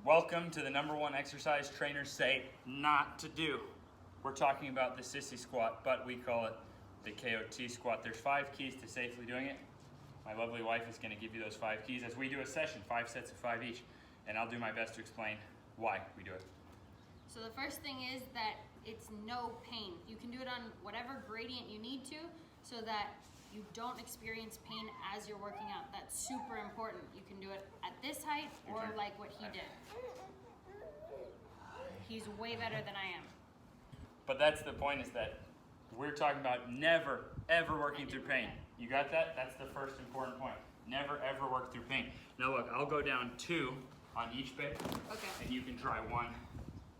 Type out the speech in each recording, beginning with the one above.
Welcome to the #1 exercise trainers say not to do. We're talking about the Sissy squat, but we call it the KOT squat. There's 5 keys to safely doing it. My lovely wife is going to give you those 5 keys as we do a session, 5 sets of 5 each, and I'll do my best to explain why we do it. So the first thing is that it's no pain. You can do it on whatever gradient you need to so that you don't experience pain as you're working out. That's super important. You can do it at this height or like what he did. He's way better than I am. But that's the point, is that we're talking about never, ever working through pain. You got that? That's the first important point. Never, ever work through pain. Now look, I'll go down 2 on each bit. Okay. And you can try 1.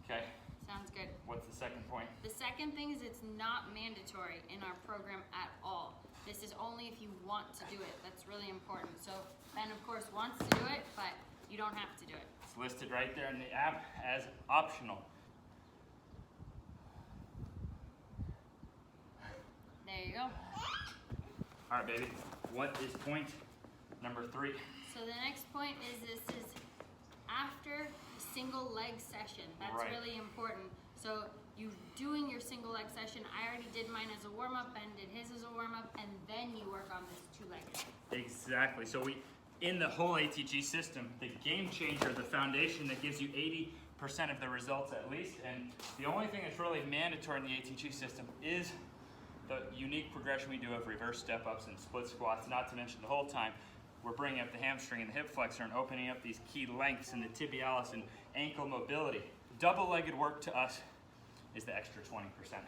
Okay? Sounds good. What's the second point? The second thing is it's not mandatory in our program at all. This is only if you want to do it. That's really important. So Ben, of course, wants to do it, but you don't have to do it. It's listed right there in the app as optional. There you go. All right, baby. What is point number 3? So the next point is this is after a single leg session. That's Right. really important. So you doing your single leg session, I already did mine as a warm-up, Ben did his as a warm-up, and then you work on this 2-legged. Exactly. So in the whole ATG system, the game changer, the foundation that gives you 80% of the results at least, and the only thing that's really mandatory in the ATG system is the unique progression we do of reverse step-ups and split squats, not to mention the whole time we're bringing up the hamstring and the hip flexor and opening up these key lengths in the tibialis and ankle mobility. Double-legged work to us is the extra 20%.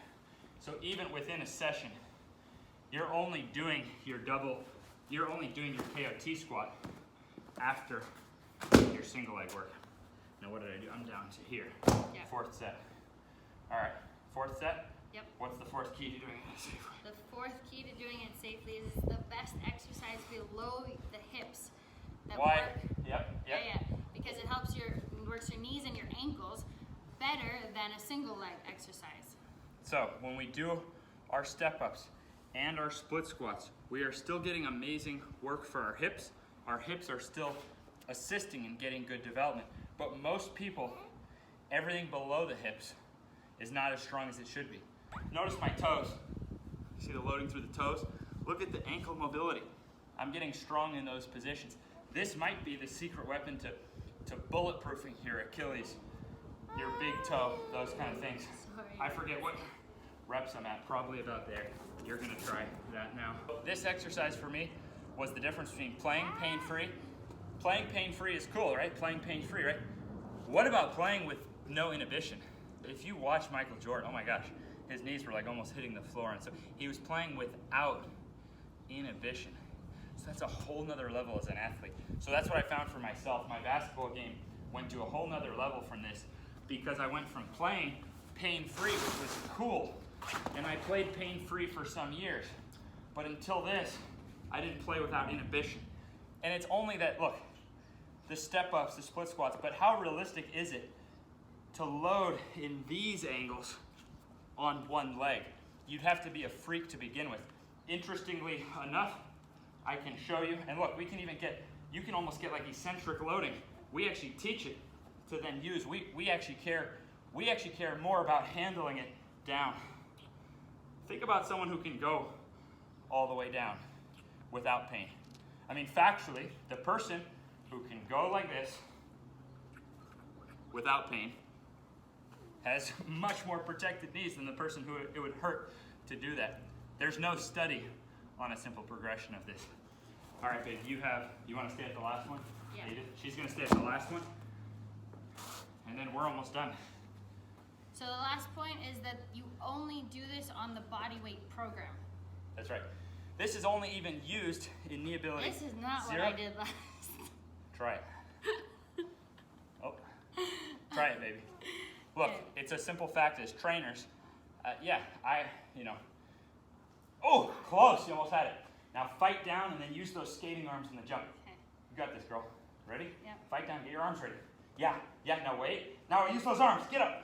So even within a session, you're only doing your KOT squat after your single leg work. Now what did I do? I'm down to here. Yeah. 4th set. All right, 4th set? Yep. What's the 4th key to doing it safely? The 4th key to doing it safely is the best exercise below the hips. That Why? Work. Yep. Yeah, because it helps works your knees and your ankles better than a single leg exercise. So when we do our step-ups and our split squats, we are still getting amazing work for our hips. Our hips are still assisting in getting good development. But most people, everything below the hips is not as strong as it should be. Notice my toes. See the loading through the toes? Look at the ankle mobility. I'm getting strong in those positions. This might be the secret weapon to bulletproofing your Achilles, your big toe, those kind of things. Sorry. I forget what reps I'm at, probably about there. You're gonna try that now. This exercise for me was the difference between playing pain-free. Playing pain-free is cool, right? Playing pain-free, right? What about playing with no inhibition? If you watch Michael Jordan, oh my gosh, his knees were like almost hitting the floor, and so he was playing without inhibition. So that's a whole nother level as an athlete. So that's what I found for myself. My basketball game went to a whole nother level from this, because I went from playing pain-free, which was cool, and I played pain-free for some years. But until this, I didn't play without inhibition. And it's only that, look, the step-ups, the split squats, but how realistic is it to load in these angles on one leg? You'd have to be a freak to begin with. Interestingly enough, I can show you, and look, we can even you can almost get like eccentric loading. We actually teach it to then use. We actually care more about handling it down. Think about someone who can go all the way down without pain. I mean, factually, the person who can go like this without pain has much more protected knees than the person who it would hurt to do that. There's no study on a simple progression of this. All right, babe, you want to stay at the last one? Yeah. She's going to stay at the last one, and then we're almost done. So the last point is that you only do this on the bodyweight program. That's right. This is only even used in knee ability. This is not 0. what I did last. Try it. Oh, try it, baby. Look, it's a simple fact as trainers. Oh, close, you almost had it. Now fight down and then use those skating arms in the jump. Okay. You got this, girl. Ready? Yeah. Fight down, get your arms ready. Yeah, now wait. Now use those arms, get up.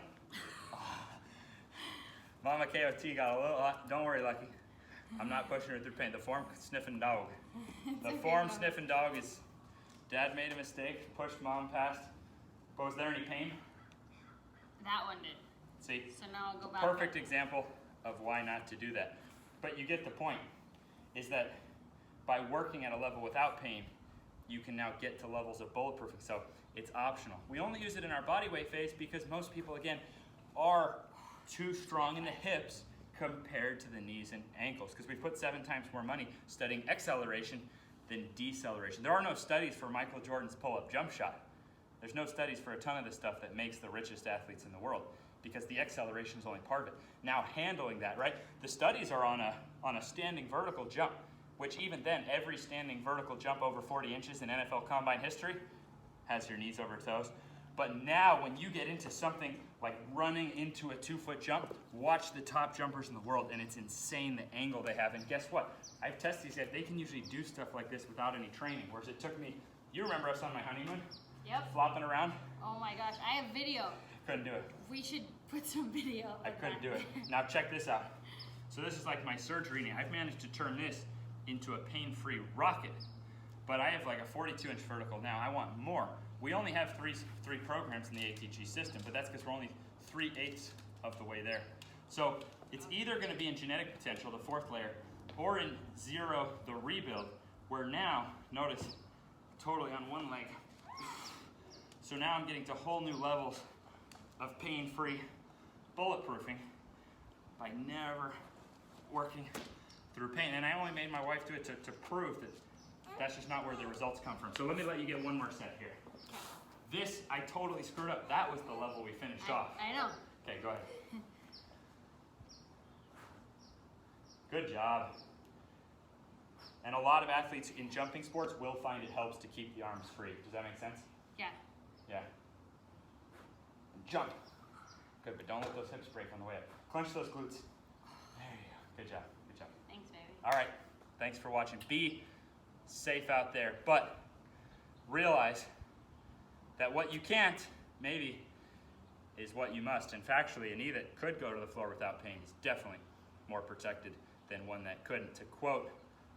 Mama KOT got a little, don't worry, Lucky. I'm not pushing her through pain. The form sniffing dog. The form sniffing dog is, Dad made a mistake, pushed Mom past But was there any pain? That one did. See? So now I'll go back. Perfect example of why not to do that. But you get the point, is that by working at a level without pain, you can now get to levels of bulletproofing. So it's optional. We only use it in our body weight phase because most people, again, are too strong in the hips compared to the knees and ankles, because we put 7 times more money studying acceleration than deceleration. There are no studies for Michael Jordan's pull-up jump shot. There's no studies for a ton of the stuff that makes the richest athletes in the world, because the acceleration is only part of it. Now handling that, right? The studies are on a standing vertical jump, which even then, every standing vertical jump over 40 inches in NFL combine history has your knees over toes. But now when you get into something like running into a 2-foot jump, watch the top jumpers in the world, and it's insane the angle they have. And guess what? I've tested these guys. They can usually do stuff like this without any training, whereas it took me, you remember us on my honeymoon? Yep. Flopping around? Oh my gosh, I have video. Couldn't do it. We should put some video of I couldn't do it. Now check this out. So this is like my surgery knee. I've managed to turn this into a pain-free rocket, but I have like a 42-inch vertical now. I want more. We only have three programs in the ATG system, but that's because we're only 3/8 of the way there. So it's either going to be in genetic potential, the 4th layer, or in 0, the rebuild, where now, notice, totally on one leg. So now I'm getting to whole new levels of pain-free bulletproofing by never working through pain. And I only made my wife do it to prove that that's just not where the results come from. So let me let you get one more set here. This, I totally screwed up. That was the level we finished off. I know. Okay, go ahead. Good job. And a lot of athletes in jumping sports will find it helps to keep the arms free. Does that make sense? Yeah. Yeah. And jump. Good, but don't let those hips break on the way up. Clench those glutes. There you go. Good job. Good job. Thanks, baby. All right. Thanks for watching. Be safe out there, but realize that what you can't, maybe, is what you must. And factually, a knee that could go to the floor without pain is definitely more protected than one that couldn't. To quote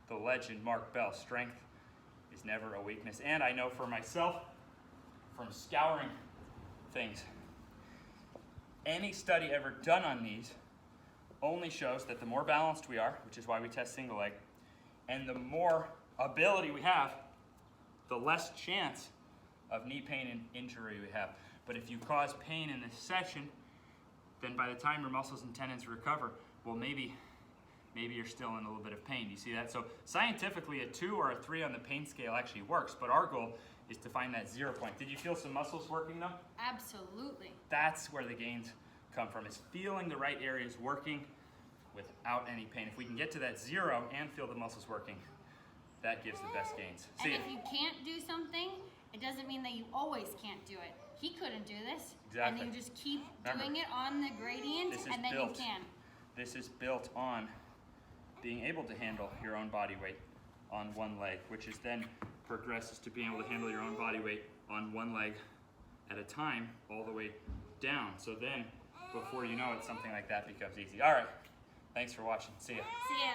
the legend Mark Bell, strength is never a weakness. And I know for myself, from scouring things, any study ever done on knees only shows that the more balanced we are, which is why we test single leg, and the more ability we have, the less chance of knee pain and injury we have. But if you cause pain in this session, then by the time your muscles and tendons recover, well, maybe you're still in a little bit of pain. You see that? So scientifically, a 2 or a 3 on the pain scale actually works, but our goal is to find that 0 point. Did you feel some muscles working though? Absolutely. That's where the gains come from, is feeling the right areas working without any pain. If we can get to that 0 and feel the muscles working, that gives the best gains. And if you can't do something, it doesn't mean that you always can't do it. He couldn't do this. Exactly. And you just keep doing it on the gradient, and then you can. This is built on being able to handle your own body weight on one leg, which is then progresses to being able to handle your own body weight on one leg at a time, all the way down. So then, before you know it, something like that becomes easy. All right. Thanks for watching. See ya. See ya.